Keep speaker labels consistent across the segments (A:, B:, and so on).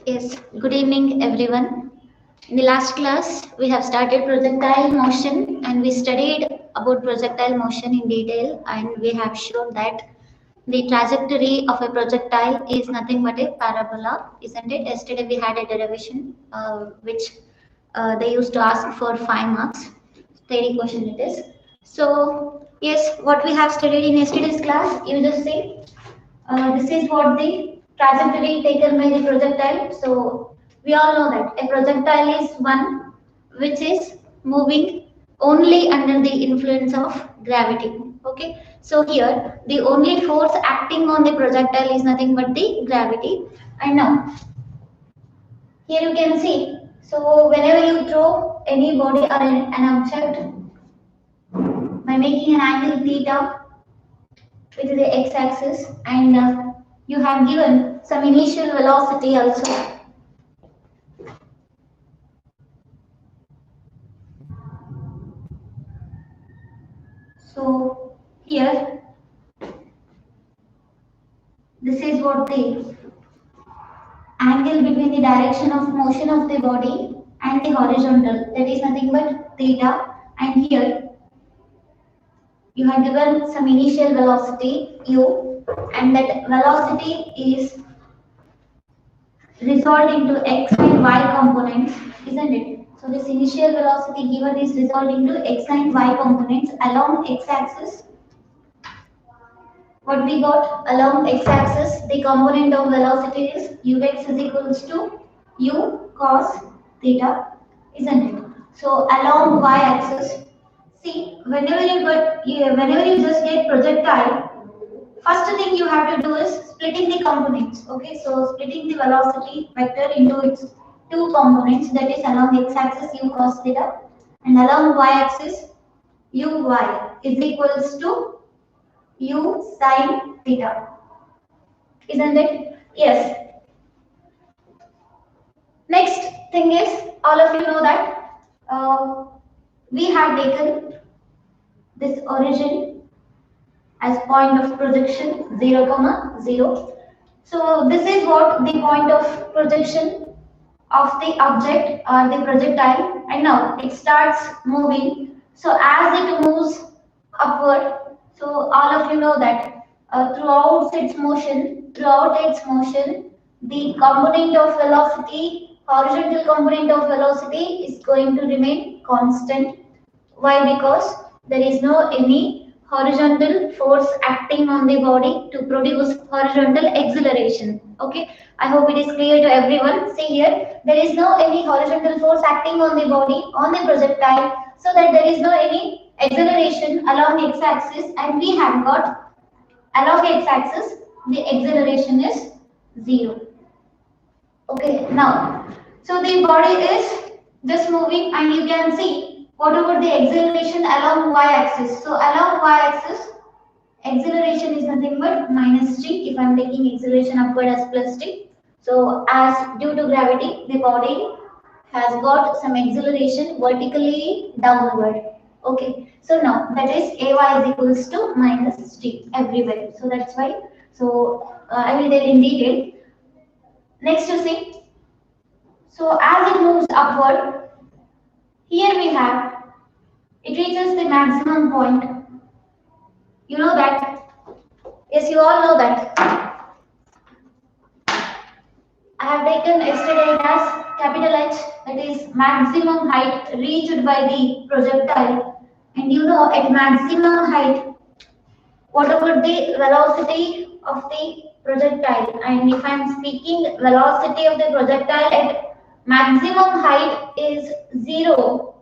A: Yes, good evening everyone. In the last class, we have started projectile motion and we studied about projectile motion in detail and we have shown that the trajectory of a projectile is nothing but a parabola, isn't it? Yesterday we had a derivation which they used to ask for 5 marks. Theory question it is. So, yes, what we have studied in yesterday's class, you just see this is what the trajectory taken by the projectile. So we all know that a projectile is one which is moving only under the influence of gravity. Okay. So here the only force acting on the projectile is nothing but the gravity. And now here you can see. So whenever you throw any body or an object by making an angle theta with the x-axis and you have given some initial velocity also. So here this is what the angle between the direction of motion of the body and the horizontal, that is nothing but theta, and here you have given some initial velocity u and that velocity is resolved into x and y components, isn't it? So this initial velocity given is resolved into x and y components along x-axis. What we got along x-axis, the component of velocity is ux is equals to u cos theta, isn't it? So along y-axis, see whenever you just get projectile, first thing you have to do is splitting the components. Okay, so splitting the velocity vector into its two components, that is along x-axis u cos theta and along y-axis uy is equals to u sin theta, isn't it? Yes. Next thing is, all of you know that we have taken this origin as point of projection 0, 0. So this is what the point of projection of the object or the projectile, and now it starts moving. So as it moves upward, so all of you know that throughout its motion, the component of velocity, horizontal component of velocity is going to remain constant. Why? Because there is no any horizontal force acting on the body to produce horizontal acceleration. Okay, I hope it is clear to everyone. See here, there is no any horizontal force acting on the body on the projectile, so that there is no any acceleration along x-axis, and we have got along x-axis the acceleration is 0. Okay, now so the body is just moving, and you can see what about the acceleration along y-axis. So along y-axis, acceleration is nothing but minus g. If I am taking acceleration upward as plus t, so as due to gravity, the body has got some acceleration vertically downward. Okay, so now that is ay is equals to minus g everywhere. So that's why. So I will tell in detail. Next you see. So as it moves upward, here we have it reaches the maximum point. You know that. Yes, you all know that. I have taken yesterday as capital H, that is maximum height reached by the projectile. And you know at maximum height, what about the velocity of the projectile? And if I am speaking velocity of the projectile at maximum height is 0,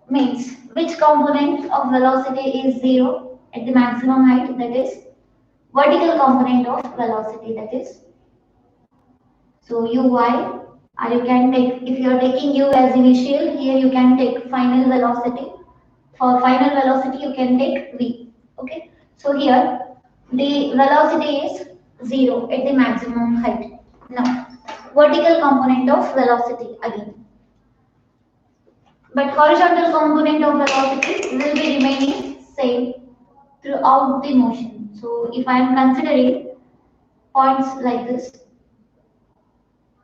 A: means which component of velocity is 0 at the maximum height, that is vertical component of velocity, that is. So uy, or you can take, if you are taking u as initial, here you can take final velocity. For final velocity you can take v. Okay. So here the velocity is 0 at the maximum height. Now vertical component of velocity again. But horizontal component of velocity will be remaining same throughout the motion. So if I am considering points like this,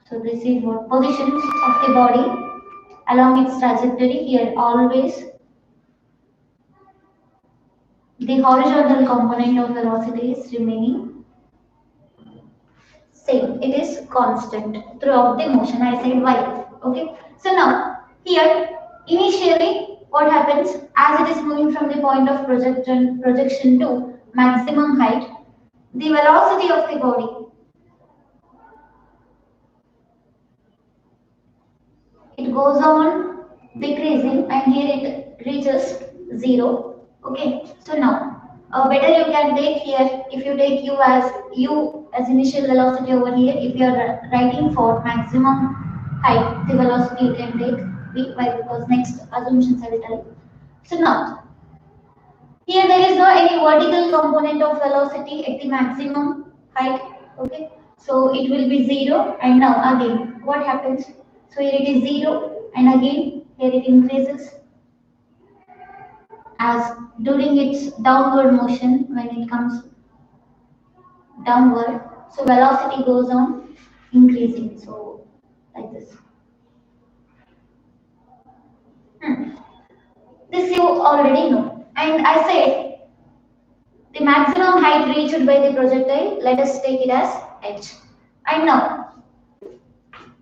A: So this is what positions of the body along its trajectory. Here always the horizontal component of velocity is remaining same. It is constant throughout the motion. I said y. Okay. So now here initially what happens as it is moving from the point of projection to maximum height, the velocity of the body it goes on decreasing and here it reaches 0. Okay, so now better you can take here if you take u as initial velocity over here. If you are writing for maximum height, the velocity you can take v. Why? Because next assumptions I will tell you. So now here there is no any vertical component of velocity at the maximum height. Okay, so it will be 0 and now again what happens? So here it is 0 and again here it increases as during its downward motion when it comes downward. So velocity goes on increasing. So like this. This you already know. And I said the maximum height reached by the projectile, let us take it as h. And now,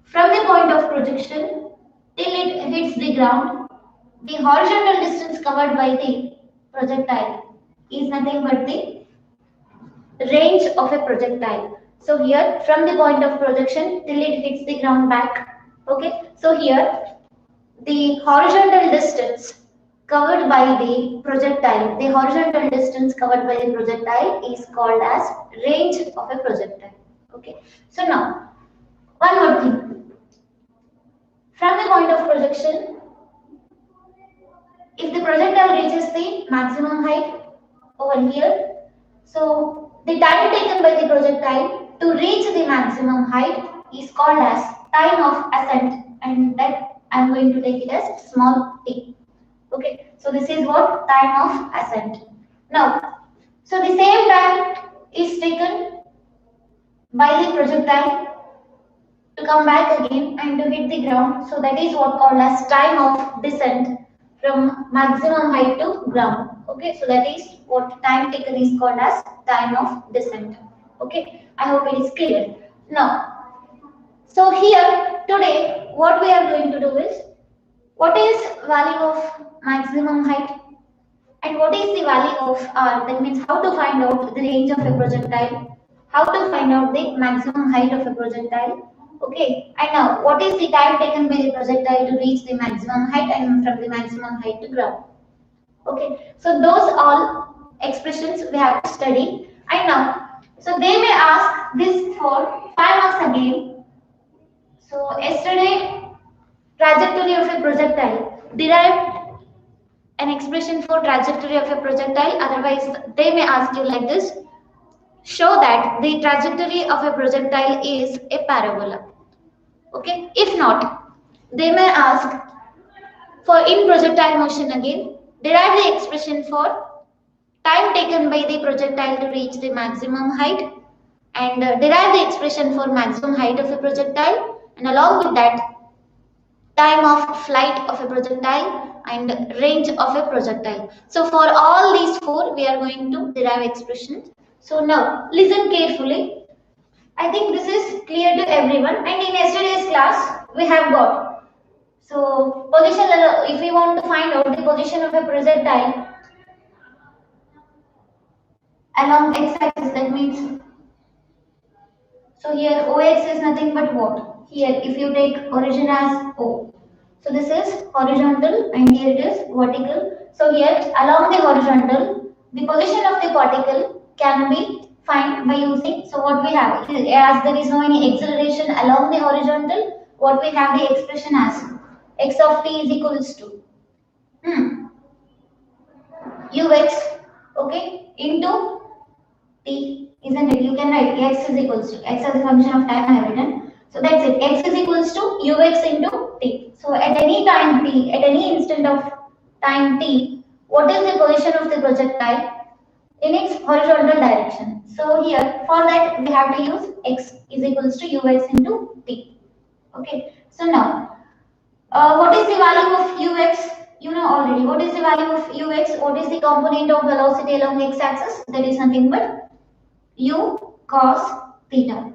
A: from the point of projection till it hits the ground, the horizontal distance covered by the projectile is nothing but the range of a projectile. So here, from the point of projection till it hits the ground back. Okay, so here the horizontal distance covered by the projectile, the horizontal distance covered by the projectile is called as range of a projectile. Okay, so now one more thing. From the point of projection, if the projectile reaches the maximum height over here, so the time taken by the projectile to reach the maximum height is called as time of ascent, and that I am going to take it as small t. Okay, so this is what time of ascent. Now, so the same time is taken by the projectile to come back again and to hit the ground. So that is what called as time of descent from maximum height to ground. Okay, so that is what time taken is called as time of descent. Okay, I hope it is clear. Now, so here today what we are going to do is what is value of maximum height and what is the value of r? That means how to find out the range of a projectile, how to find out the maximum height of a projectile. Okay, and now what is the time taken by the projectile to reach the maximum height and from the maximum height to ground. Okay, so those all expressions we have to study. And now, so they may ask this for 5 marks again. So yesterday, trajectory of a projectile derived an expression for trajectory of a projectile. Otherwise, they may ask you like this: show that the trajectory of a projectile is a parabola. Okay, if not, they may ask for in projectile motion again, derive the expression for time taken by the projectile to reach the maximum height and derive the expression for maximum height of a projectile, and along with that time of flight of a projectile and range of a projectile. So for all these four we are going to derive expressions. So now listen carefully. I think this is clear to everyone, and in yesterday's class we have got so position. If we want to find out the position of a projectile along x-axis, that means so here OX is nothing but what? Here if you take origin as O. So this is horizontal and here it is vertical. So here along the horizontal, the position of the particle can be find by using, so what we have, as there is no any acceleration along the horizontal, what we have the expression as x of t is equals to ux, okay, into t, isn't it? You can write x is equals to x as a function of time I have written. So that's it. X is equals to ux into t. So at any time t, at any instant of time t, what is the position of the projectile in its horizontal direction? So here for that we have to use x is equals to ux into t. Okay, so now what is the value of ux? You know already. What is the value of ux? What is the component of velocity along x-axis? That is nothing but u cos theta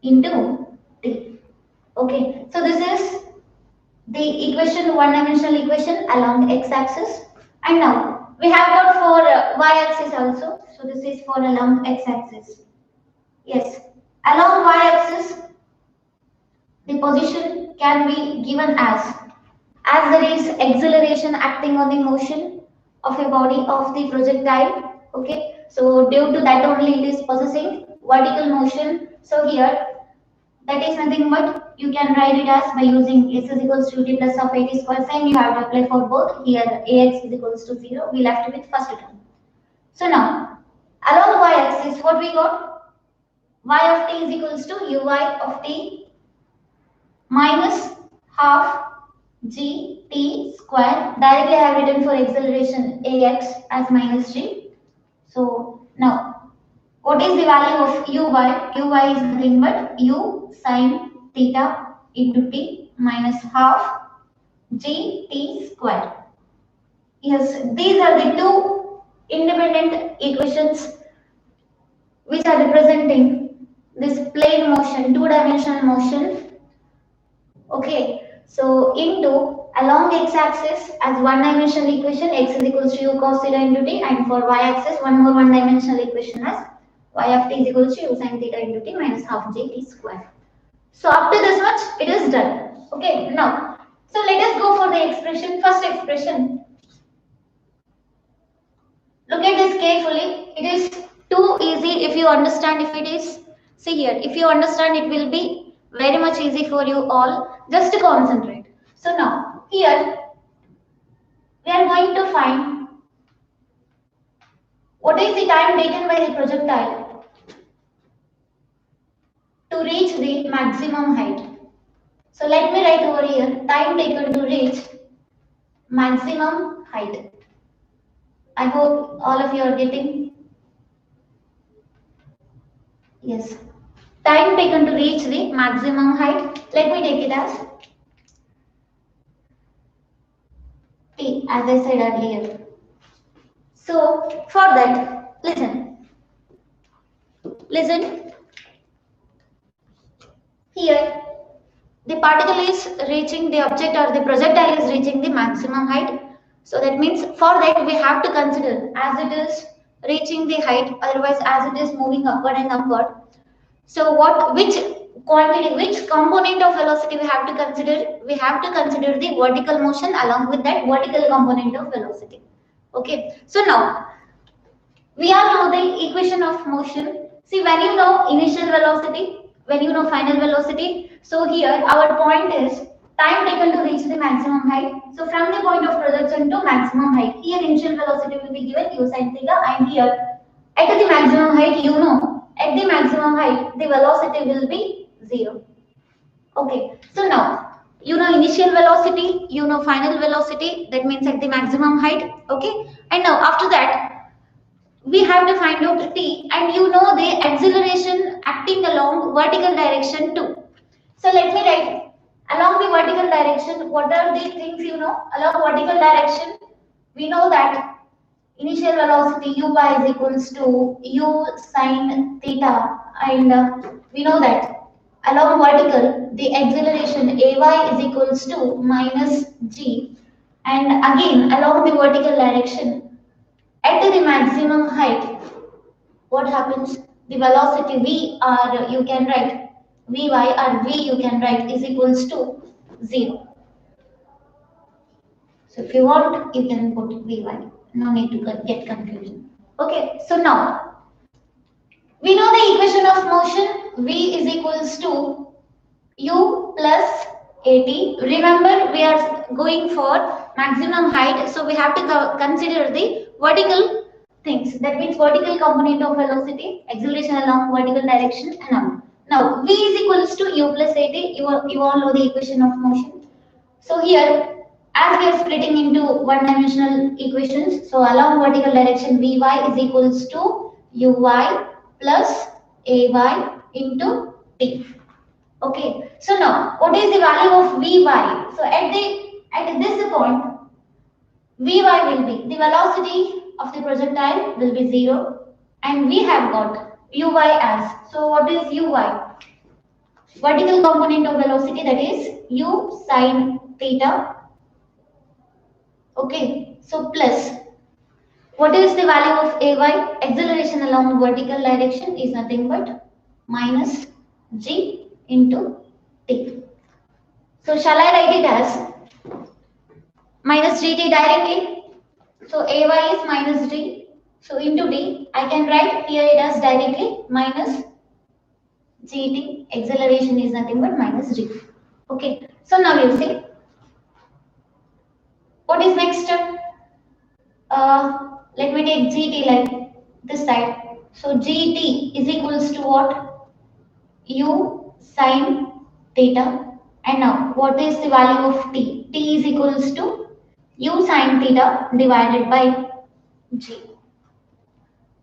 A: into t. Okay, so this is the equation, one-dimensional equation along x-axis. And now we have got for y-axis also. So this is for along x-axis. Yes, along y-axis, the position can be given as there is acceleration acting on the motion of a body of the projectile. Okay, so due to that only it is possessing vertical motion. So here that is nothing but you can write it as by using s is equals to t plus of 80 square. Same you have to apply for both. Here ax is equals to 0. We left with first term. So now along y-axis, what we got? Y of t is equals to uy of t minus half g t square. Directly I have written for acceleration ax as minus g. So now what is the value of uy? Uy is nothing but u sine theta into t minus half g t square. Yes, these are the two independent equations which are representing this plane motion, two-dimensional motion. Okay, so into along x-axis as one-dimensional equation, x is equals to u cos theta into t, and for y-axis one more one-dimensional equation as y of t is equals to u sin theta into t minus half j t square. So up to this much, it is done. Okay, now, so let us go for the expression, first expression. Look at this carefully. It is too easy if you understand. If it is, see here, if you understand, it will be very much easy for you all. Just to concentrate. So now, here, we are going to find what is the time taken by the projectile to reach the maximum height. So let me write over here, time taken to reach maximum height. I hope all of you are getting. Yes. Time taken to reach the maximum height. Let me take it as t, as I said earlier. So for that, listen. Here, the particle is reaching the object or the projectile is reaching the maximum height. So that means for that we have to consider as it is reaching the height, otherwise as it is moving upward and upward. So which quantity, which component of velocity we have to consider? We have to consider the vertical motion along with that vertical component of velocity. Okay, so now we all know the equation of motion. See, when you know initial velocity, when you know final velocity, so here our point is time taken to reach the maximum height. So from the point of projection to maximum height, here initial velocity will be given u sin theta, and here at the maximum height, you know, at the maximum height, the velocity will be 0. Okay, so now, you know initial velocity, you know final velocity, that means at the maximum height. Okay, and now after that, we have to find out t, and you know the acceleration acting along vertical direction too. So let me write along the vertical direction. What are the things you know along vertical direction? We know that initial velocity uy is equals to u sine theta, and we know that along vertical the acceleration ay is equals to minus g, and again along the vertical direction at the maximum height, what happens? The velocity v, or you can write vy, or v you can write is equals to 0. So if you want, you can put vy. No need to get confusion. Okay, so now we know the equation of motion. V is equals to u plus at. Remember, we are going for maximum height, so we have to consider the vertical things. That means vertical component of velocity, acceleration along vertical direction, and all. Now v is equals to u plus at. You all know the equation of motion. So here, as we are splitting into one-dimensional equations, so along vertical direction vy is equals to uy plus ay into t. Okay, so now what is the value of Vy? So at this point, Vy will be the velocity of the projectile will be 0, and we have got Uy as. So what is Uy? Vertical component of velocity, that is u sine theta. Okay, so plus what is the value of Ay? Acceleration along vertical direction is nothing but minus g into t. So shall I write it as minus gt directly? So Ay is minus g. So into t, I can write here it as directly minus gt. Acceleration is nothing but minus g. Okay. So now you see what is next step. Let me take gt like this side. So gt is equals to what? U sine theta. And now what is the value of t? T is equals to u sine theta divided by g.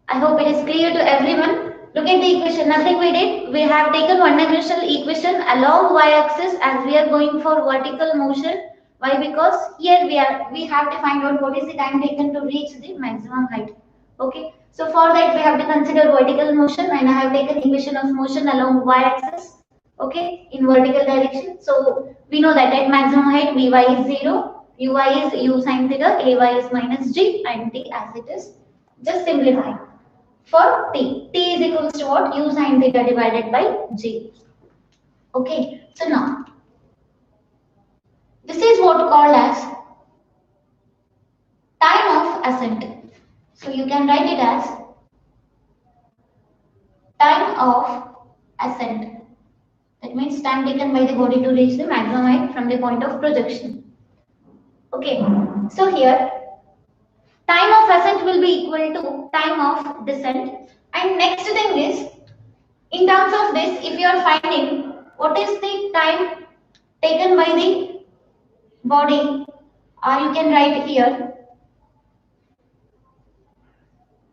A: I hope it is clear to everyone. Look at the equation. Nothing we did. We have taken one-dimensional equation along y-axis as we are going for vertical motion. Why? Because here we have to find out what is the time taken to reach the maximum height. Okay. So for that we have to consider vertical motion, and I have taken equation of motion along y-axis. Okay, in vertical direction. So we know that at maximum height Vy is 0, Uy is u sine theta, Ay is minus g, and t as it is. Just simplify. For t, t is equals to what? U sine theta divided by g. Okay, so now this is what called as time of ascent. So you can write it as time of ascent. That means time taken by the body to reach the maximum height from the point of projection. Okay, so here time of ascent will be equal to time of descent. And next thing is, in terms of this, if you are finding what is the time taken by the body, or you can write here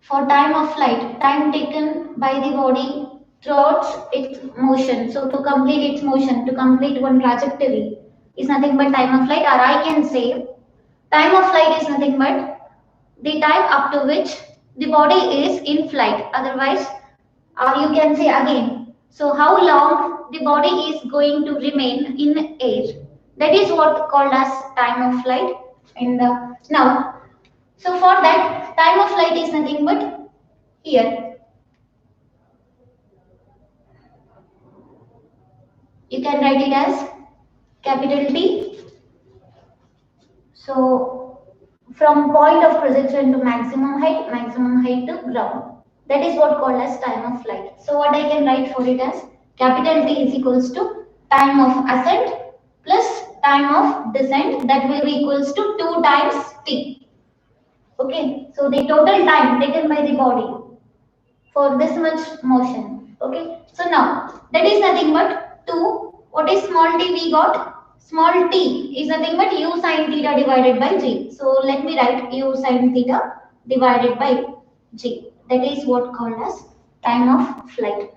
A: for time of flight, time taken by the body throughout its motion. So to complete its motion, to complete one trajectory is nothing but time of flight, or I can say time of flight is nothing but the time up to which the body is in flight. Otherwise, or you can say again, so how long the body is going to remain in air. That is what called as time of flight. And now, so for that, time of flight is nothing but here. You can write it as capital T. So from point of projection to maximum height to ground. That is what called as time of flight. So what I can write for it as capital T is equals to time of ascent plus time of descent, that will be equals to 2 times T. Okay, so the total time taken by the body for this much motion. Okay, so now that is nothing but 2. What is small t we got? Small t is nothing but u sine theta divided by g. So let me write u sine theta divided by g. That is what called as time of flight.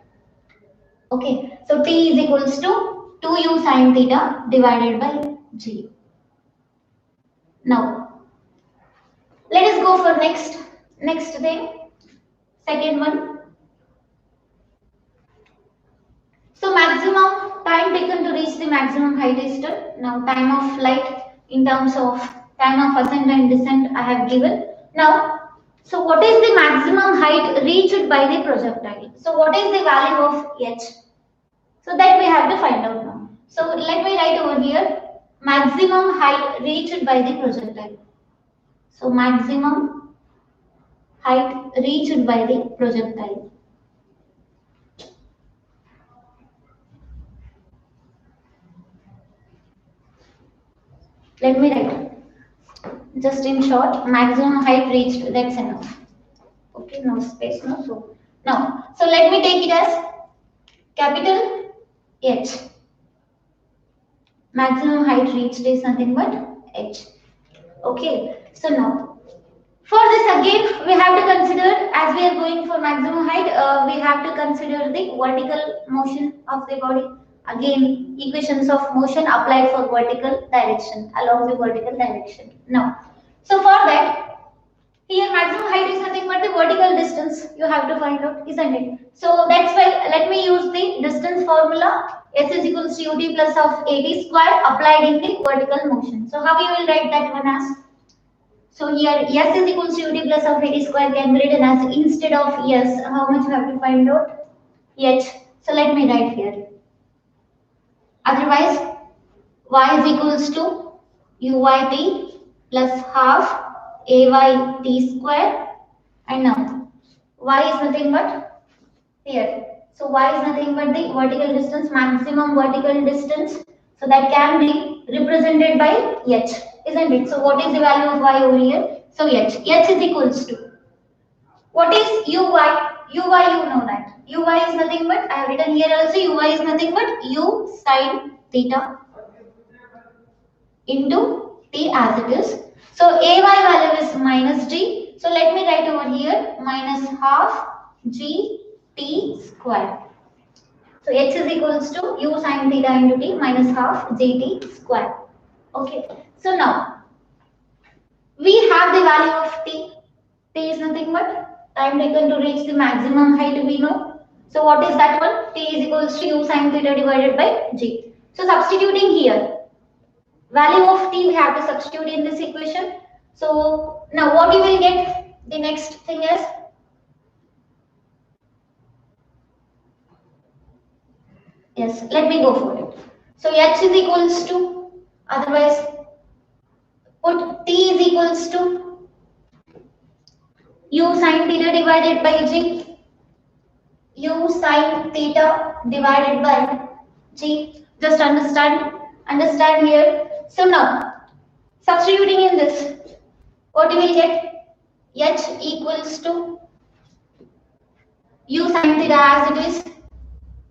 A: Okay, so t is equals to 2u sine theta divided by g. Now let us go for next thing, second one. So maximum time taken to reach the maximum height is done. Now time of flight in terms of time of ascent and descent I have given. Now, so what is the maximum height reached by the projectile? So what is the value of h? So that we have to find out now. So let me write over here maximum height reached by the projectile. So maximum height reached by the projectile. Let me write. Just in short, maximum height reached, that's enough. Okay, no space, no. So now, so let me take it as capital H. Maximum height reached is nothing but H. Okay, so now for this again we have to consider, as we are going for maximum height, we have to consider the vertical motion of the body. Again, equations of motion applied for vertical direction, along the vertical direction. Now, so for that, here maximum height is nothing but the vertical distance you have to find out, isn't it? So that's why let me use the distance formula. S is equals to ut plus of at square applied in the vertical motion. So how you will write that one as? So here S is equals to ut plus of at square can be written as, instead of S, how much you have to find out? H. So let me write here. Otherwise, y is equals to uyt plus half ayt square, and now y is nothing but here. So y is nothing but the vertical distance, maximum vertical distance. So that can be represented by h, isn't it? So what is the value of y over here? So h is equals to, what is uy? Uy, you know that. Uy is nothing but, I have written here also, uy is nothing but u sine theta into t as it is. So ay value is minus g. So let me write over here minus half g t square. So h is equals to u sine theta into t minus half g t square. Okay. So now we have the value of t. T is nothing but time taken to reach the maximum height, we know. So what is that one? T is equals to u sine theta divided by g. So substituting here, value of t we have to substitute in this equation. So now what you will get, the next thing is, yes, let me go for it. So h is equals to, otherwise put t is equals to u sine theta divided by g, u sine theta divided by g. Just understand here. So now substituting in this, what you will get? H equals to u sine theta as it is,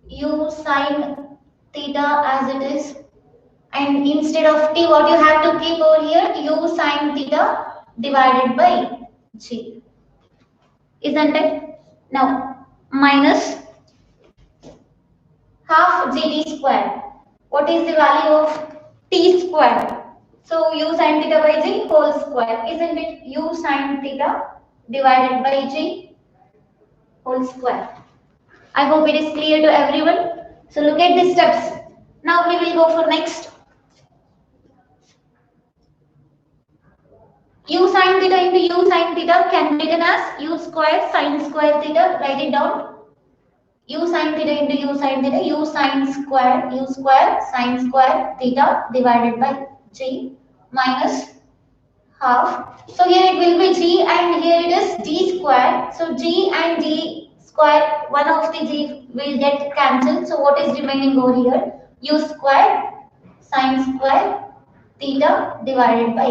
A: u sine theta as it is, and instead of t, what you have to keep over here? U sine theta divided by g, isn't it? Now minus half gt square. What is the value of t square? So u sine theta by g whole square, isn't it? U sine theta divided by g whole square. I hope it is clear to everyone. So look at the steps. Now we will go for next. U sine theta into u sine theta can be written as u square sine square theta. Write it down. U sine theta into u sine theta, u square sine square theta divided by g minus half. So here it will be g and here it is d square. So g and d square, one of the g will get cancelled. So what is remaining over here? U square sine square theta divided by,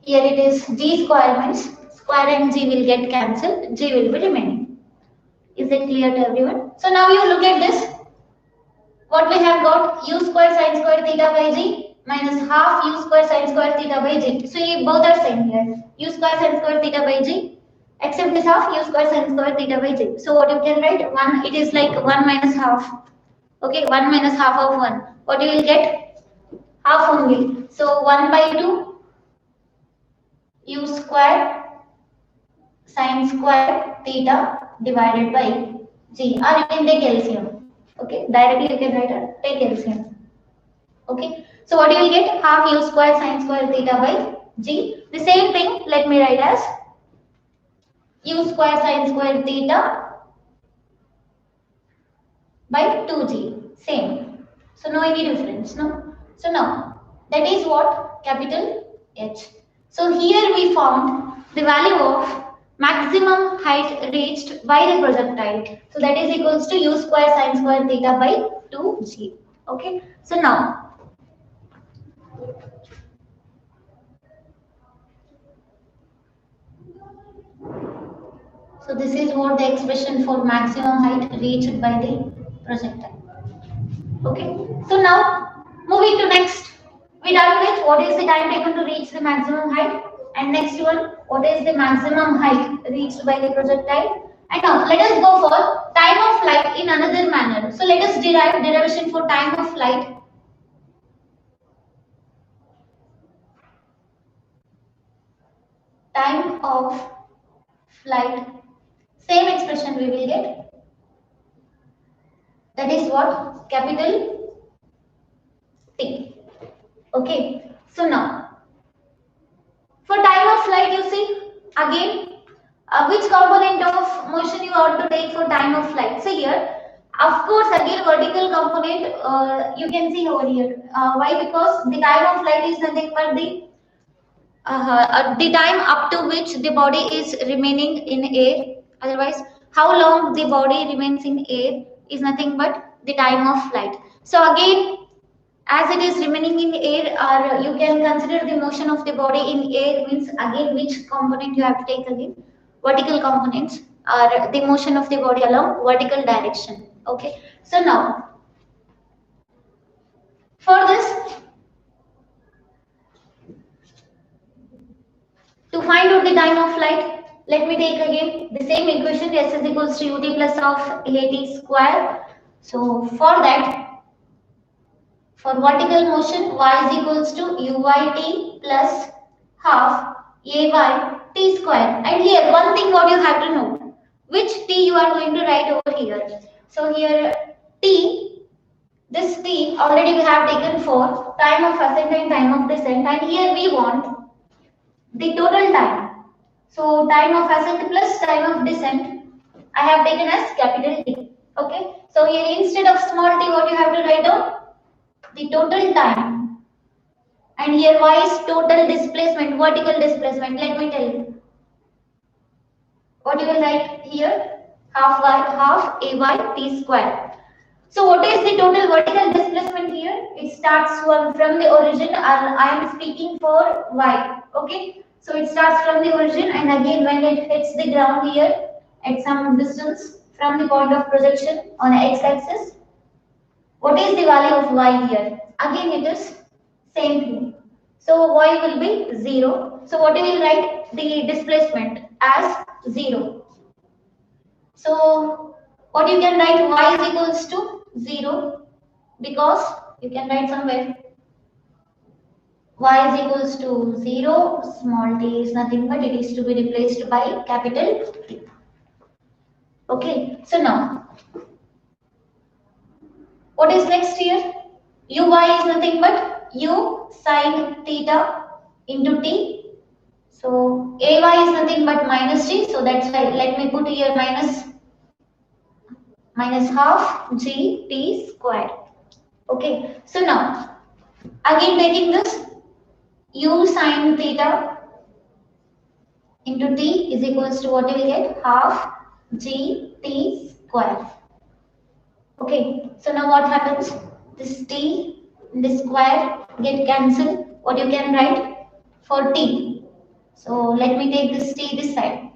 A: here it is d square, means square and g will get cancelled, g will be remaining. Is it clear to everyone? So now you look at this. What we have got? U square sine square theta by g minus half u square sine square theta by g. So both are same here. U square sine square theta by g, except this half u square sine square theta by g. So what you can write? 1, it is like 1 minus half. Okay, 1 minus half of 1. What you will get? Half only. So 1 by 2 u square sine square theta divided by g, or you can take LCM. Okay, directly you can write it, take LCM. Okay, so what do you get? Half u square sine square theta by g. The same thing, let me write as u square sine square theta by 2g. Same. So no any difference, no? So now that is what? Capital H. So here we found the value of maximum height reached by the projectile. So that is equals to u square sine square theta by 2g. Okay. So now this is what the expression for maximum height reached by the projectile. Okay. So now moving to next. We done with what is the time taken to reach the maximum height, and next one, what is the maximum height reached by the projectile. And now let us go for time of flight in another manner. So let us derive derivation for time of flight. Time of flight. Same expression we will get. That is what? Capital T. Okay. So now for time of flight, you see again which component of motion you ought to take for time of flight. So here, of course, again vertical component you can see over here. Why? Because the time of flight is nothing but the time up to which the body is remaining in air. Otherwise, how long the body remains in air is nothing but the time of flight. So again, as it is remaining in air, or you can consider the motion of the body in air means again which component you have to take again. Vertical components are the motion of the body along vertical direction. Okay. So now for this, to find out the time of flight, let me take again the same equation, s is equals to ut plus of at square. So for that, for vertical motion, y is equals to uyt plus half ay t square. And here one thing what you have to know, which t you are going to write over here. So here t, this t already we have taken for time of ascent and time of descent, and here we want the total time. So time of ascent plus time of descent I have taken as capital T. Okay. So here instead of small t what you have to write down? The total time. And here y is total displacement, vertical displacement. Let me tell you. What you will write here? Half ay t square. So what is the total vertical displacement here? It starts from the origin. I am speaking for y. Okay. So it starts from the origin, and again when it hits the ground here at some distance from the point of projection on x-axis, what is the value of y here? Again it is same thing. So y will be 0. So what we will write? The displacement as 0. So what you can write? Y is equals to 0, because you can write somewhere y is equals to 0, small t is nothing but it is to be replaced by capital T. Okay, so now what is next here? Uy is nothing but u sine theta into t. So ay is nothing but minus g, so that's why let me put here minus half g t square. Okay, so now again taking this u sine theta into t is equals to what we will get? Half g t square. Okay, so now what happens? This t, this square get cancelled. What you can write for t? So let me take this t this side.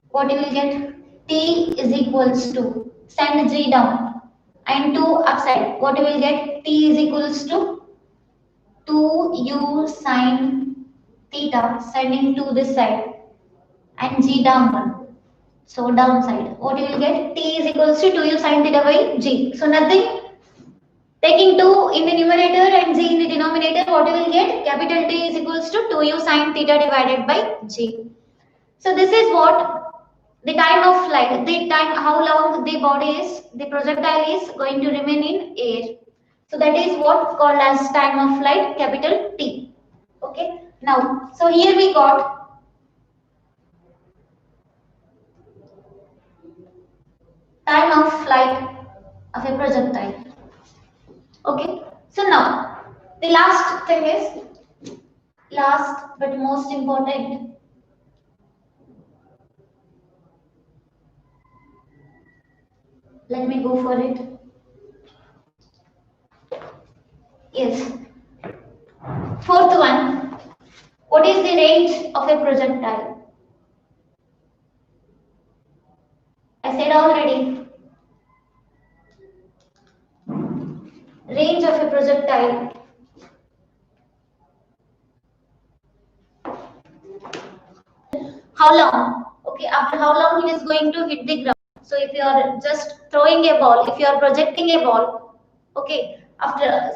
A: What you will get? T is equals to, send g down, and 2 upside. What you will get? T is equals to 2u sine theta, sending to this side, and g down one. So downside, what you will get? T is equals to 2u sine theta by g. So nothing. Taking 2 in the numerator and g in the denominator, what you will get? Capital T is equals to 2u sine theta divided by g. So this is what the time of flight, the time how long the body is, the projectile is going to remain in air. So that is what called as time of flight, capital T. Okay. Now, so here we got time of flight of a projectile. Okay. So now the last thing is, last but most important, let me go for it. Yes. Fourth one, what is the range of a projectile? I said already, range of a projectile how long? Okay, after how long it is going to hit the ground. So if you are just throwing a ball, if you are projecting a ball, okay, after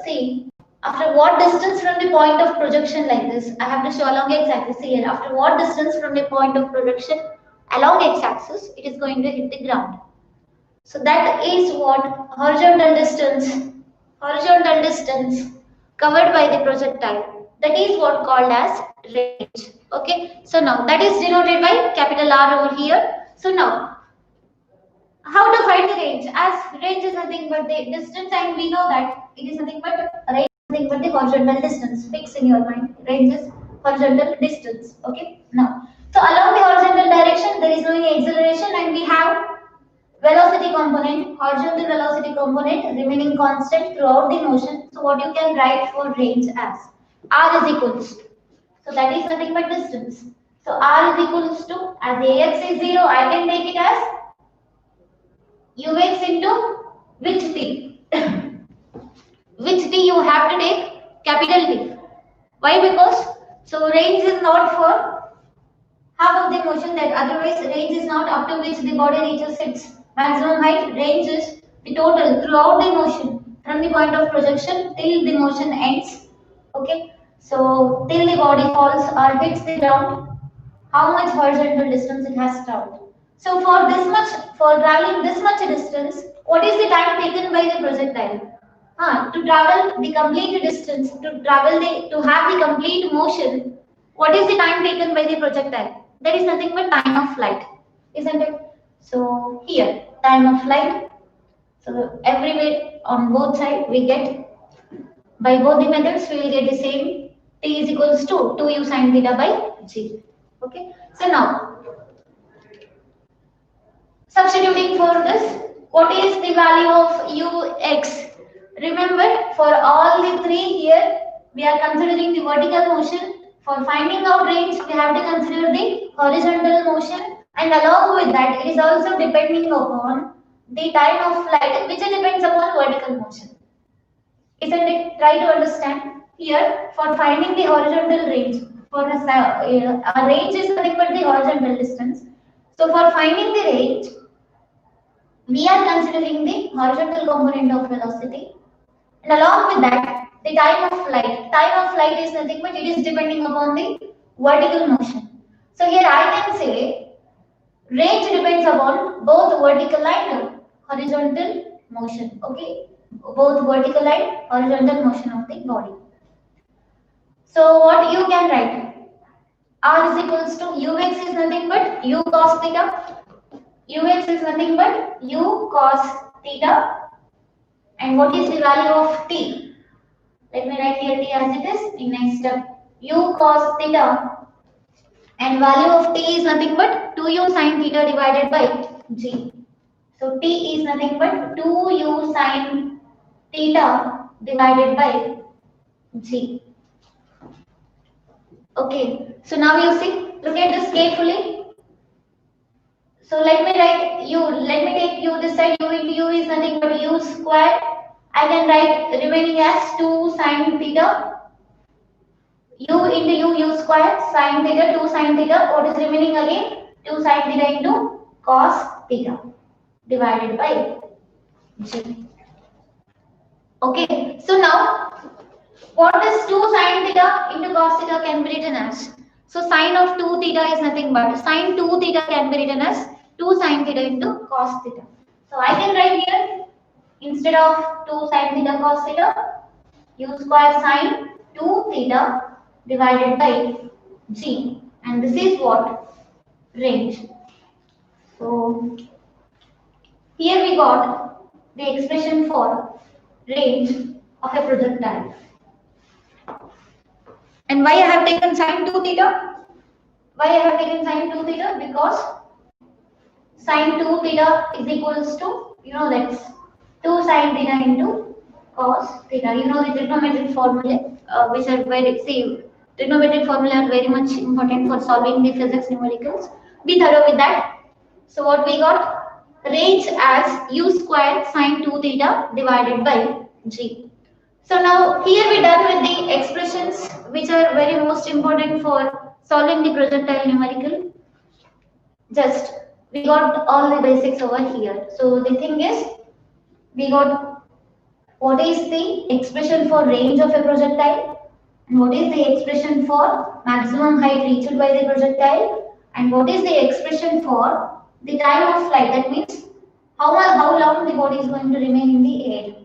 A: what distance from the point of projection like this, I have to show along x-axis here. After what distance from the point of projection along x-axis, it is going to hit the ground. So that is what horizontal distance covered by the projectile. That is what called as range. Okay. So now that is denoted by capital R over here. So now how to find the range? As range is nothing but the distance, and we know that it is nothing but range is nothing but the horizontal distance. Fix in your mind. Range is horizontal distance. Okay. Now, so along the horizontal direction, there is no any acceleration, and we have velocity component, horizontal velocity component remaining constant throughout the motion. So what you can write for range as r is equals. So that is nothing but distance. So r is equals to, as ax is 0, I can take it as ux into which t? Which t you have to take? Capital T. Why? Because so range is not for half of the motion, that otherwise range is not up to which the body reaches its maximum height. Range is the total throughout the motion from the point of projection till the motion ends. Okay, so till the body falls or hits the ground, how much horizontal distance it has traveled. So for traveling this much distance, what is the time taken by the projectile? To travel the complete distance, to have the complete motion, what is the time taken by the projectile? That is nothing but time of flight, isn't it? So here, time of flight. So everywhere on both sides we get, by both the methods we will get the same. T is equals to 2u sin theta by g. Okay. So now substituting for this, what is the value of ux? Remember, for all the three here, we are considering the vertical motion. For finding out range, we have to consider the horizontal motion, and along with that, it is also depending upon the time of flight, which depends upon vertical motion. Isn't it? Try to understand. Here, for finding the horizontal range, for a range is nothing but the horizontal distance. So for finding the range, we are considering the horizontal component of velocity, and along with that, the time of flight. Time of flight is nothing but it is depending upon the vertical motion. So here I can say range depends upon both vertical and horizontal motion. Okay, both vertical and horizontal motion of the body. So what you can write? R is equals to ux is nothing but u cos theta. Ux is nothing but u cos theta. And what is the value of t? Let me write here t as it is. In next step, u cos theta, and value of t is nothing but 2u sin theta divided by g. So t is nothing but 2u sin theta divided by g. Okay, so now you see, look at this carefully. So let me take u this side, u into u is nothing but u square. I can write remaining as 2 sin theta, u into u square, sin theta, 2 sin theta. What is remaining again? 2 sin theta into cos theta divided by g. Okay, so now what is 2 sin theta into cos theta can be written as? So sine of 2 theta is nothing but sine 2 theta can be written as 2 sin theta into cos theta. So I can write here, instead of 2 sin theta cos theta, u square sine 2 theta divided by g, and this is what? Range. So here we got the expression for range of a projectile. And why I have taken sine 2 theta? Why I have taken sine 2 theta? Because sine 2 theta is equals to, that's 2 sin theta into cos theta. You know the trigonometric formula, which are trigonometric formula are very much important for solving the physics numericals. Be thorough with that. So what we got? Range as u square sine 2 theta divided by g. So now here we done with the expressions which are very most important for solving the projectile numerical. Just we got all the basics over here. So the thing is, we got what is the expression for range of a projectile, and what is the expression for maximum height reached by the projectile, and what is the expression for the time of flight. That means how long the body is going to remain in the air.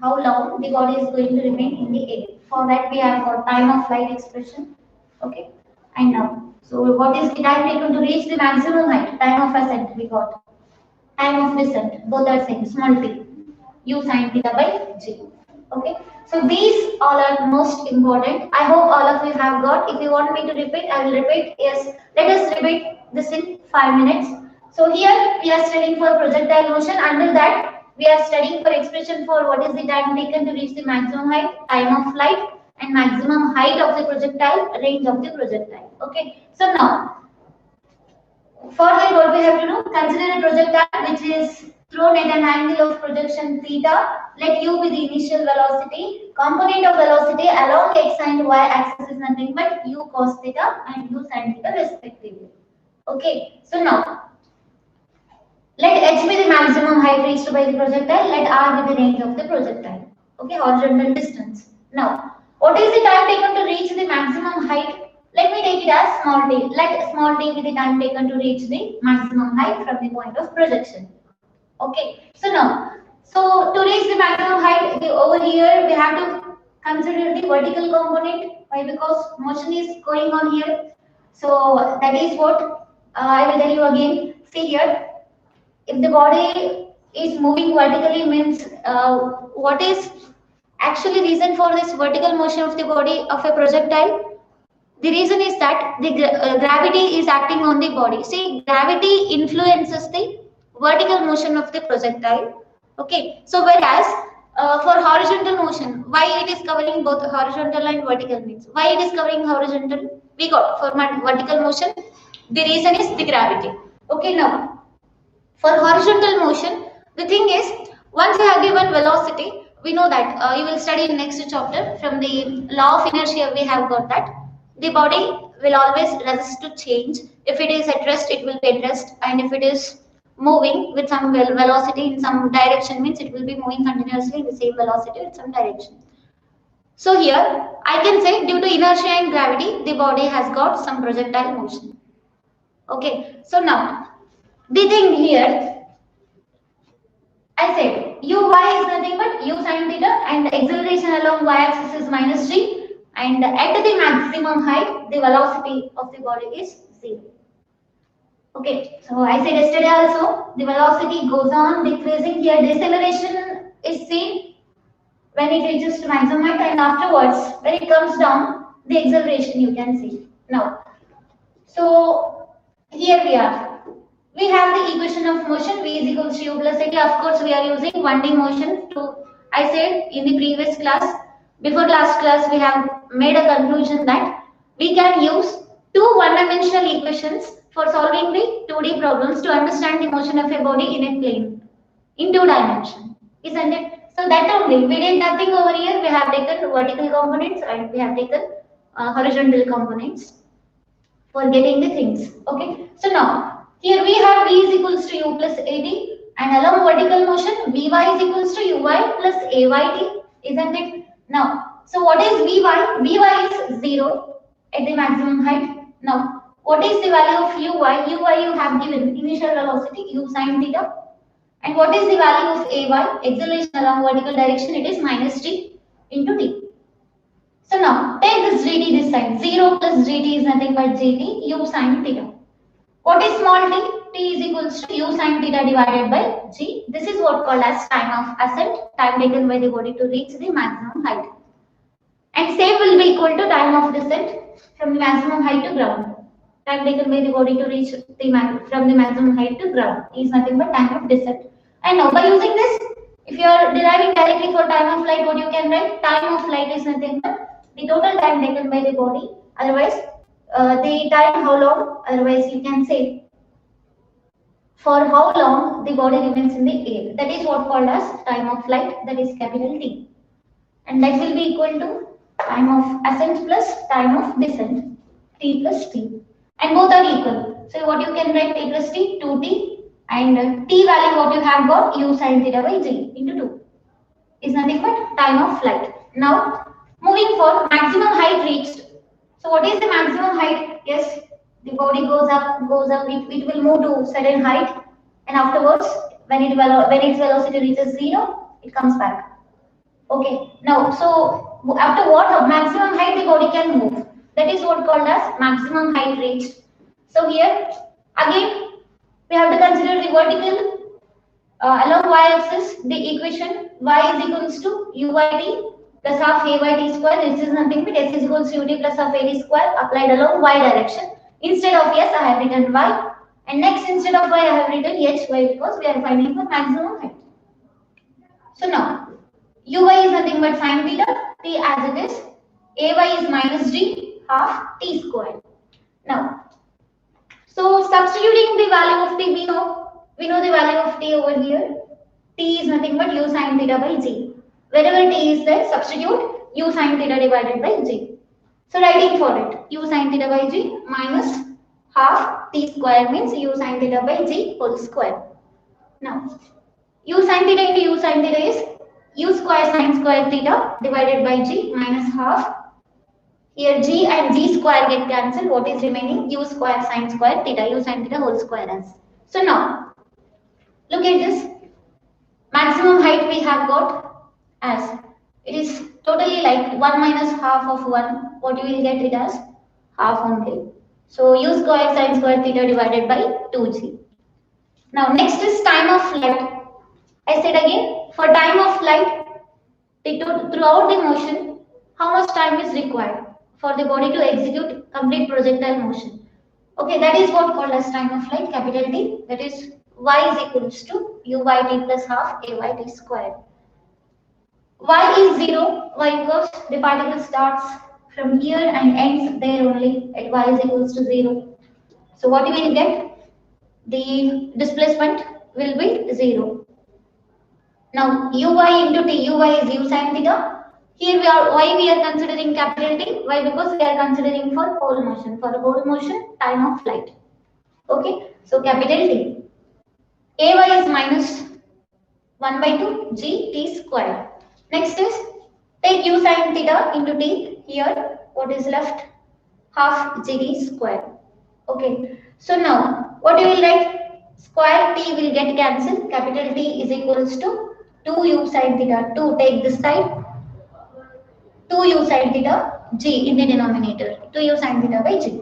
A: How long the body is going to remain in the air. For that we have got time of flight expression. Okay. And now, so what is the time taken to reach the maximum height? Time of ascent we got. Time of descent, both are same, small t. U sin theta by G. Okay. So these all are most important. I hope all of you have got. If you want me to repeat, I will repeat. Yes. Let us repeat this in 5 minutes. So here we are studying for projectile motion. Until that, we are studying for expression for what is the time taken to reach the maximum height, time of flight, and maximum height of the projectile, range of the projectile. Okay. So now, for that, what we have to do, consider a projectile which is thrown at an angle of projection theta. Let u be the initial velocity. Component of velocity along x and y axis is nothing but u cos theta and u sin theta respectively. Okay, so now let h be the maximum height reached by the projectile. Let r be the range of the projectile. Okay, horizontal distance. Now, what is the time taken to reach the maximum height? Let me take it as small t. Let small t be the time taken to reach the maximum height from the point of projection. Okay. So now, so to reach the maximum height, over here we have to consider the vertical component. Why? Because motion is going on here. So that is what I will tell you again. See here, if the body is moving vertically, means what is actually reason for this vertical motion of the body of a projectile? The reason is that the gravity is acting on the body. See, gravity influences the vertical motion of the projectile. Okay, so whereas for horizontal motion, why it is covering both horizontal and vertical means? Why it is covering horizontal? We got for vertical motion, the reason is the gravity. Okay, now for horizontal motion, the thing is, once you have given velocity, we know that you will study in next chapter from the law of inertia. We have got that the body will always resist to change. If it is at rest, it will be at rest, and if it is moving with some velocity in some direction, means it will be moving continuously with the same velocity in some direction. So here I can say due to inertia and gravity, the body has got some projectile motion. Okay, so now the thing here, I said uy is nothing but u sin theta and the acceleration along y-axis is minus g, and at the maximum height the velocity of the body is 0. Okay, so I said yesterday also the velocity goes on decreasing. Here deceleration is seen when it reaches to maximum height, and afterwards when it comes down the acceleration you can see. Now, so here we are. We have the equation of motion v is equals to u plus at. Of course, we are using 1D motion to, I said in the previous class, before last class, we have made a conclusion that we can use two one-dimensional equations for solving the 2D problems to understand the motion of a body in a plane in 2 dimensions, isn't it? So that only, we did nothing over here. We have taken vertical components and we have taken horizontal components for getting the things. Okay, so now here we have v is equals to u plus at, and along vertical motion vy is equals to uy plus ayt, isn't it? Now, so what is vy? Vy is 0 at the maximum height. Now, what is the value of uy? Uy you have given initial velocity u sin theta, and what is the value of ay? Acceleration along vertical direction, it is minus g into t. So now take this gt this side. 0 plus gt is nothing but gt u sin theta. What is small t? T is equals to u sin theta divided by g. This is what called as time of ascent, time taken by the body to reach the maximum height. And same will be equal to time of descent from the maximum height to ground. Time taken by the body to reach from the maximum height to ground is nothing but time of descent. And now by using this, if you are deriving directly for time of flight, what you can write? Time of flight is nothing but the total time taken by the body. Otherwise, the time how long? Otherwise, you can say for how long the body remains in the air. That is what called as time of flight. That is capital T, and that will be equal to time of ascent plus time of descent, T plus T, and both are equal. So what you can write T plus T, 2T, and T value what you have got u sin theta by G into 2 is nothing but time of flight. Now moving for maximum height reached. So what is the maximum height? Yes, the body goes up, it will move to certain height, and afterwards when its velocity reaches 0, it comes back. Okay, now so after what maximum height the body can move, that is what called as maximum height reached. So here again we have to consider the vertical along y-axis the equation y is equals to u by t plus half a by t square. This is nothing but s is equals to ut plus half a t square applied along y direction. Instead of s I have written y, and next instead of y I have written h. Why? Because we are finding the maximum height. So now uy is nothing but sine theta, t as it is, ay is minus g half t square. Now, so substituting the value of t, we know the value of t over here. T is nothing but u sine theta by g. Wherever t is there, substitute u sine theta divided by g. So writing for it, u sine theta by g minus half t square means u sine theta by g whole square. Now, u sine theta into u sine theta is u square sine square theta divided by g minus half. Here g and g square get cancelled. What is remaining? U square sine square theta, u sine theta whole square as. So now, look at this. Maximum height we have got as it is totally like 1 minus half of 1. What you will get it as? Half only. So u square sine square theta divided by 2g. Now next is time of flight. I said again, for time of flight, throughout the motion, how much time is required for the body to execute complete projectile motion? Okay, that is what called as time of flight, capital T. That is y is equals to u by t plus half a by t square. Y is 0. Why? Because the particle starts from here and ends there only at y is equals to 0. So what you will get? The displacement will be 0. Now uy into t, uy is u sin theta. Here why we are considering capital T? Why? Because we are considering for whole motion. For whole motion, time of flight. Okay, so capital T. Ay is minus 1 by 2 g t square. Next is take u sin theta into t. Here what is left? Half g t square. Okay, so now what you will write? Square t will get cancelled. Capital T is equals to 2u sin theta. 2 take this side. 2u sin theta g in the denominator. 2u sin theta by g.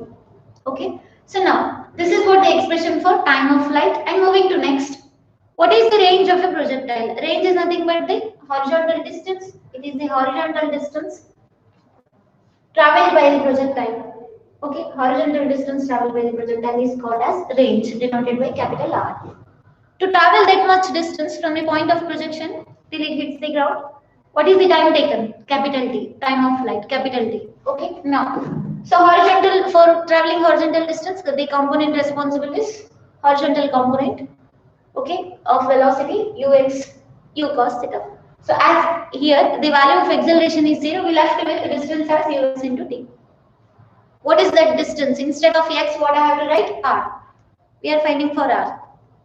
A: Okay, so now this is what the expression for time of flight. And moving to next. What is the range of a projectile? Range is nothing but the horizontal distance. It is the horizontal distance traveled by the projectile. Okay, horizontal distance traveled by the projectile is called as range, denoted by capital R. To travel that much distance from a point of projection till it hits the ground, what is the time taken? Capital T, time of flight, capital T. Okay, now, so horizontal, for traveling horizontal distance, the component responsible is horizontal component, okay, of velocity ux, u cos theta. So as here, the value of acceleration is 0, we left with the distance as ux into t. What is that distance? Instead of x, what I have to write? R. We are finding for r.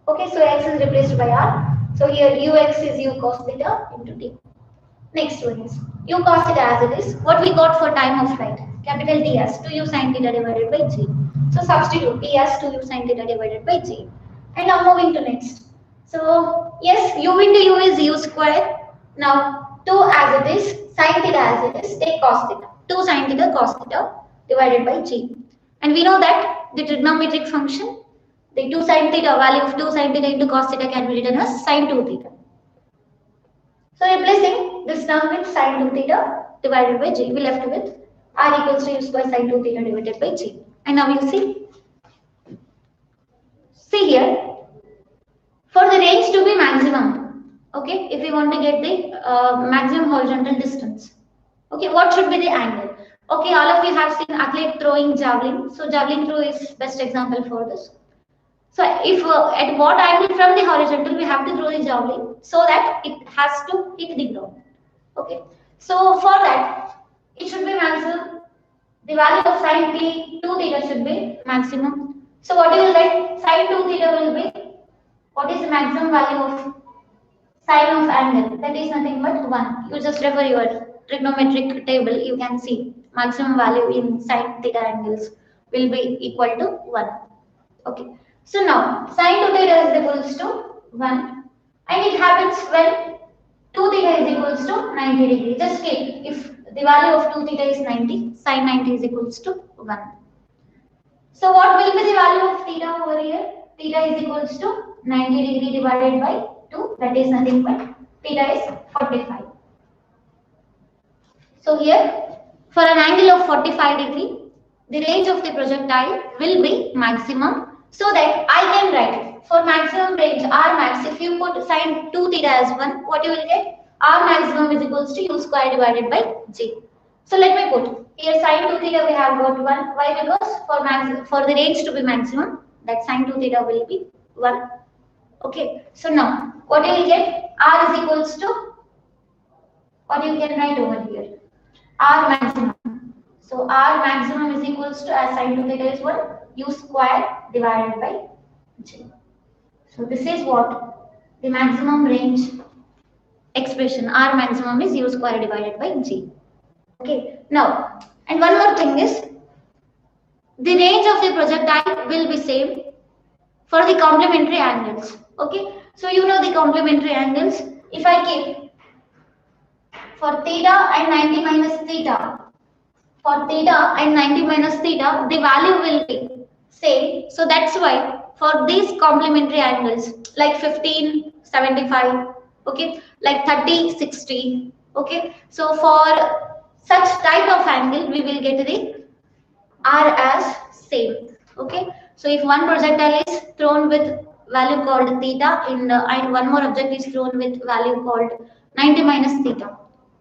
A: Okay, so x is replaced by r. So here ux is u cos theta into t. Next one is u cos theta as it is. What we got for time of flight? Capital T as 2u sin theta divided by g. So substitute T as 2u sin theta divided by g. And now moving to next. So yes, u into u is u square. Now 2 as it is, sin theta as it is, take cos theta. 2 sin theta cos theta divided by g. And we know that the trigonometric function, the 2 sin theta, value of 2 sin theta into cos theta can be written as sin 2 theta. So replacing this term with sin 2 theta divided by g, we left with r equals to u square sin 2 theta divided by g. And now you see here, for the range to be maximum, okay, if we want to get the maximum horizontal distance, okay, what should be the angle? Okay, all of you have seen athlete throwing javelin. So javelin throw is best example for this. So if at what angle from the horizontal we have to throw the javelin so that it has to hit the ground. Okay. So for that it should be maximum. The value of sin t 2 theta should be maximum. So what you will write? Sine 2 theta will be, what is the maximum value of sine of angle? That is nothing but 1. You just refer your trigonometric table, you can see maximum value in sine theta angles will be equal to 1. Okay. So now sine 2 theta is equals to 1, and it happens when 2 theta is equals to 90 degree. Just keep, if the value of 2 theta is 90, sine 90 is equals to 1. So what will be the value of theta over here? Theta is equals to 90 degree divided by 2, that is nothing but theta is 45. So here, for an angle of 45 degree, the range of the projectile will be maximum, so that I can write for maximum range R max. If you put sine 2 theta as 1, what you will get? R maximum is equals to U square divided by G. So let me put here sine 2 theta we have got 1. Why? Because for the range to be maximum, that sine 2 theta will be 1. Okay. So now what you will get? R is equals to, what you can write over here? R maximum. So R maximum is equals to, as sine 2 theta is 1, U square divided by G. So this is what the maximum range expression. R maximum is U square divided by G. Okay. Now, and one more thing is, the range of the projectile will be same for the complementary angles. Okay. So you know the complementary angles. If I keep for theta and 90 minus theta, for theta and 90 minus theta, the value will be same. So that's why for these complementary angles like 15, 75, okay, like 30, 60, okay. So for such type of angle, we will get the R as same, okay. So if one projectile is thrown with value called theta and one more object is thrown with value called 90 minus theta,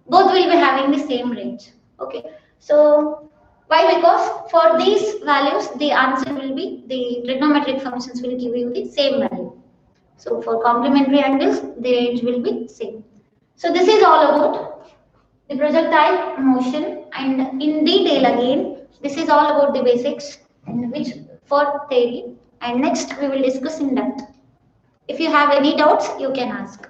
A: both will be having the same range, okay. So why? Because for these values, the answer will be, the trigonometric functions will give you the same value. So for complementary angles, the range will be same. So this is all about the projectile motion, and in detail again, this is all about the basics and which for theory, and next we will discuss in depth. If you have any doubts, you can ask.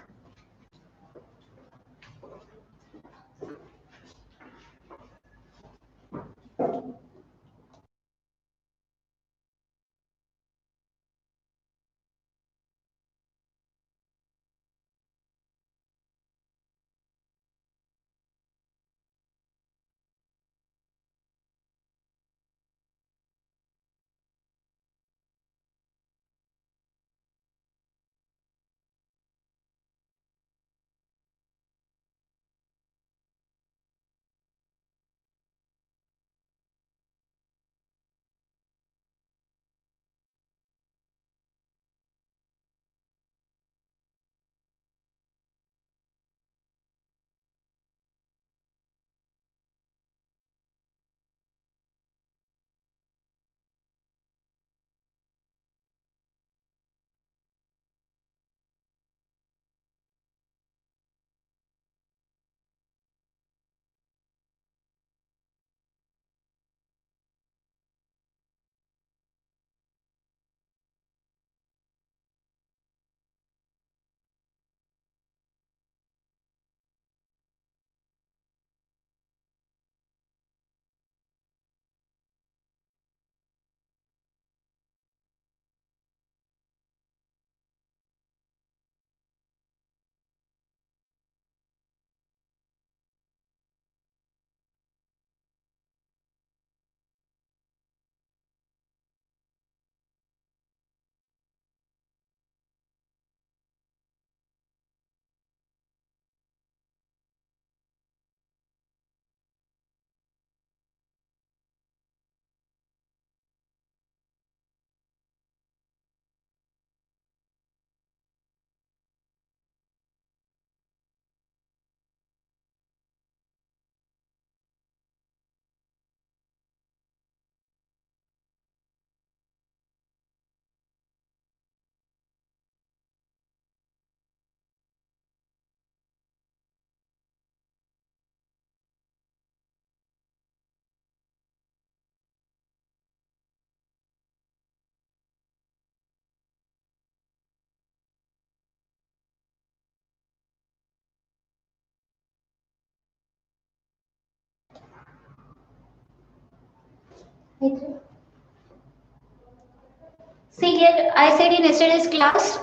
A: See here, I said in yesterday's class,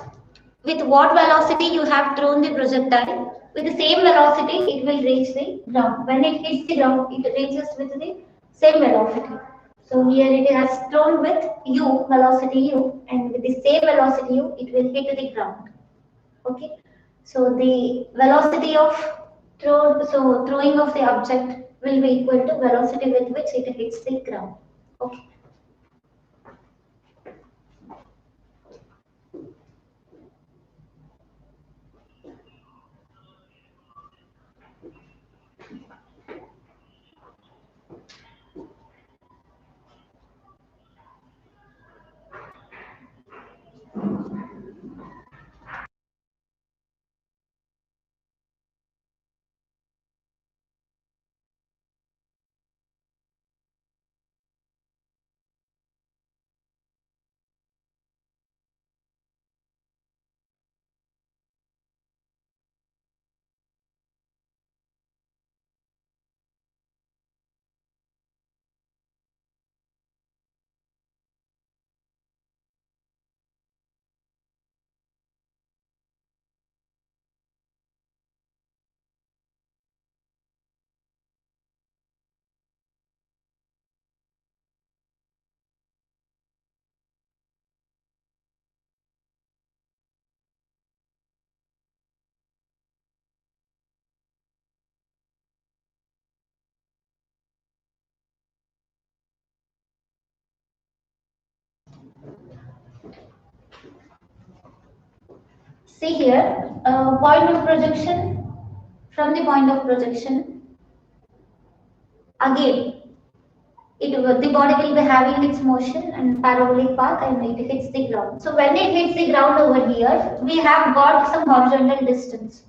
A: with what velocity you have thrown the projectile, with the same velocity it will reach the ground. When it hits the ground, it reaches with the same velocity. So here it has thrown with u, velocity u, and with the same velocity u, it will hit the ground. Okay. So the velocity of throwing of the object will be equal to velocity with which it hits the ground. Okay. See here, point of projection, from the point of projection, again, the body will be having its motion and parabolic path and it hits the ground. So when it hits the ground over here, we have got some horizontal distance.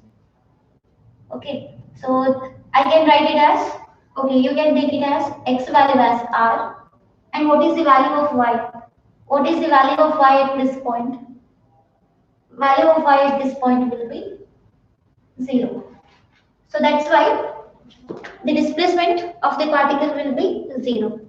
A: Okay, so I can write it as, okay, you can take it as x value as r. And what is the value of y? What is the value of y at this point? Value of y at this point will be 0. So that's why the displacement of the particle will be 0.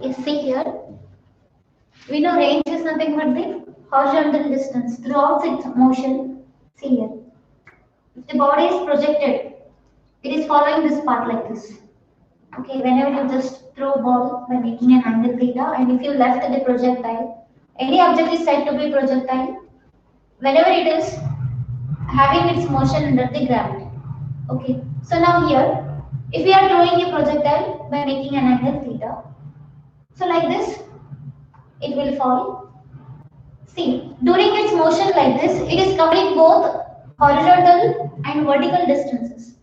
A: You see here, we know range is nothing but the horizontal distance throughout its motion. See here, if the body is projected, it is following this path like this. Okay, whenever you just throw a ball by making an angle theta, and if you left the projectile, any object is said to be projectile whenever it is having its motion under the gravity. Okay, so now here, if we are throwing a projectile by making an angle theta, so like this, it will fall. See, during its motion like this, it is covering both horizontal and vertical distances.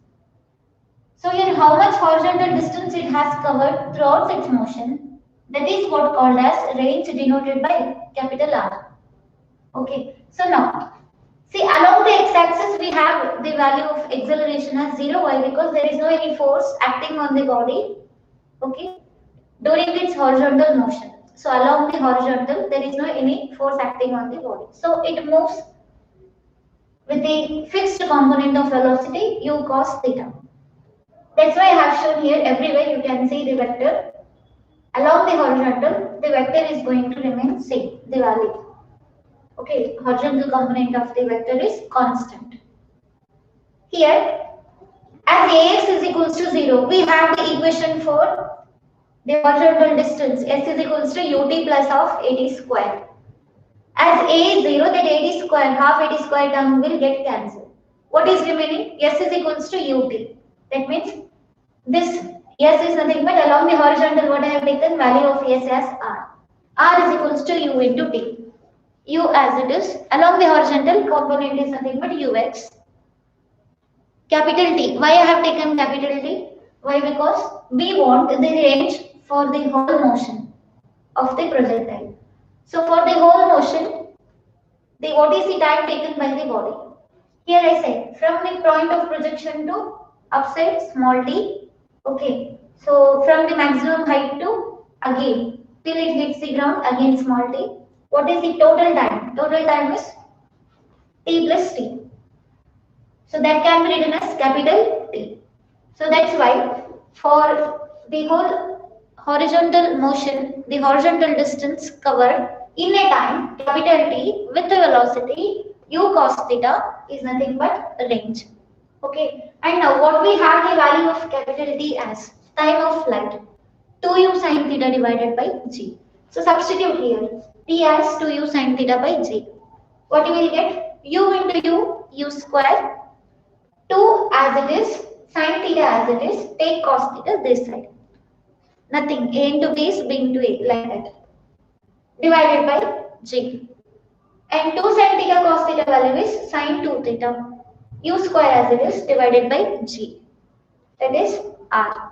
A: So here, how much horizontal distance it has covered throughout its motion, that is what called as range denoted by capital R. Okay, so now, see along the x-axis we have the value of acceleration as 0. Why? Because there is no any force acting on the body, okay, during its horizontal motion. So along the horizontal, there is no any force acting on the body. So it moves with the fixed component of velocity u cos theta. That's why I have shown here everywhere you can see the vector. Along the horizontal, the vector is going to remain same, the value. Okay, horizontal component of the vector is constant. Here, as ax is equals to 0, we have the equation for the horizontal distance. S is equals to ut plus of at squared. As a is 0, that at squared, half at squared term will get cancelled. What is remaining? S is equals to ut. That means this S is nothing but along the horizontal, what I have taken value of S as R. R is equals to U into T. U as it is, along the horizontal component is nothing but Ux. Capital T. Why I have taken capital T? Why? Because we want the range for the whole motion of the projectile. So for the whole motion, what is the time taken by the body? Here I say from the point of projection to upside small t. Okay. So from the maximum height to again till it hits the ground again small t. What is the total time? Total time is t plus t. So that can be written as capital T. So that's why for the whole horizontal motion, the horizontal distance covered in a time, capital T with the velocity u cos theta is nothing but range. Okay, and now what we have the value of capital T as time of flight 2u sin theta divided by g. So substitute here T as 2u sin theta by g. What you will get? U into u square, 2 as it is, sin theta as it is, take cos theta this side. Nothing, a into b is b into a, like that. Divided by g. And 2 sin theta cos theta value is sin 2 theta. U square as it is divided by g. That is r.